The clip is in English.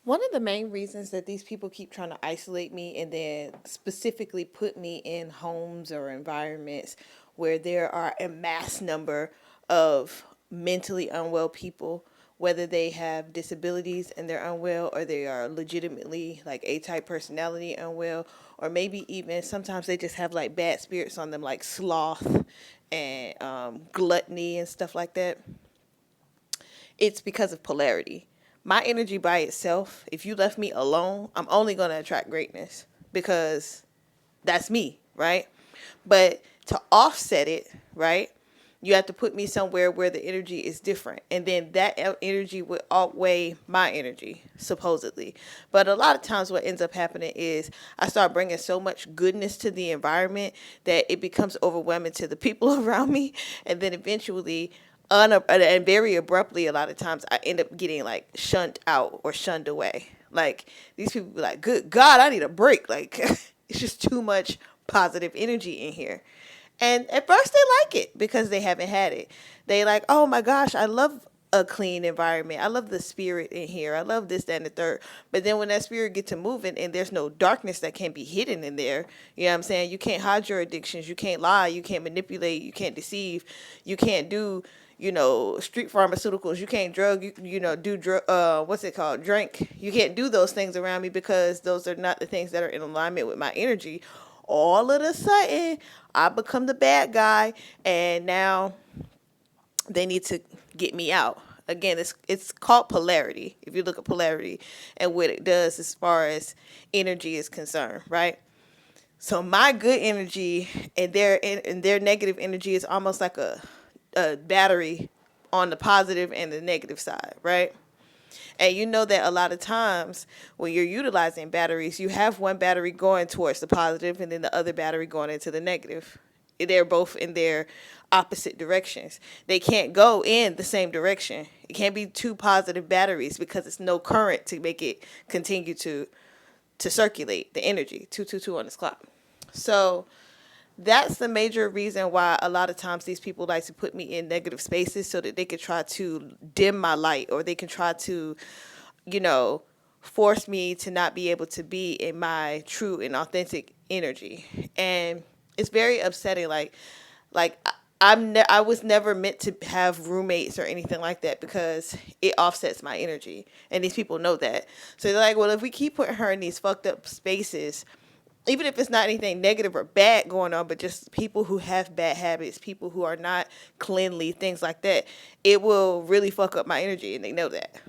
One of the main reasons that these people keep trying to isolate me and then specifically put me in homes or environments where there are a mass number of mentally unwell people, whether they have disabilities and they're unwell, or they are legitimately like A-type personality unwell, or maybe even sometimes they just have like bad spirits on them, like sloth and gluttony and stuff like that. It's because of polarity. My energy by itself, if you left me alone, I'm only going to attract greatness because that's me, right? But to offset it, right, you have to put me somewhere where the energy is different. And then that energy would outweigh my energy, supposedly. But a lot of times, what ends up happening is I start bringing so much goodness to the environment that it becomes overwhelming to the people around me. And then eventually, and very abruptly, a lot of times I end up getting like shunned out or shunned away. Like these people be like, "Good God, I need a break." Like it's just too much positive energy in here. And at first they like it because they haven't had it. They like, "Oh my gosh, I love a clean environment. I love the spirit in here. I love this, that, and the third." But then when that spirit gets to moving and there's no darkness that can be hidden in there, you know what I'm saying? You can't hide your addictions. You can't lie. You can't manipulate. You can't deceive. You can't do, street pharmaceuticals. You can't drug, do drug, what's it called? Drink. You can't do those things around me because those are not the things that are in alignment with my energy. All of a sudden, I become the bad guy, and now they need to get me out. Again, it's called polarity. If you look at polarity and what it does as far as energy is concerned, right? So my good energy and their negative energy is almost like a battery on the positive and the negative side, right? And you know that a lot of times when you're utilizing batteries, you have one battery going towards the positive and then the other battery going into the negative. They're both in their opposite directions. They can't go in the same direction. It can't be two positive batteries because it's no current to make it continue to circulate the energy. 222 on this clock. So that's the major reason why a lot of times these people like to put me in negative spaces so that they can try to dim my light, or they can try to, you know, force me to not be able to be in my true and authentic energy. And it's very upsetting. Like I was never meant to have roommates or anything like that because it offsets my energy, and these people know that. So they're like, well, if we keep putting her in these fucked up spaces, even if it's not anything negative or bad going on, but just people who have bad habits, people who are not cleanly, things like that, it will really fuck up my energy, and they know that.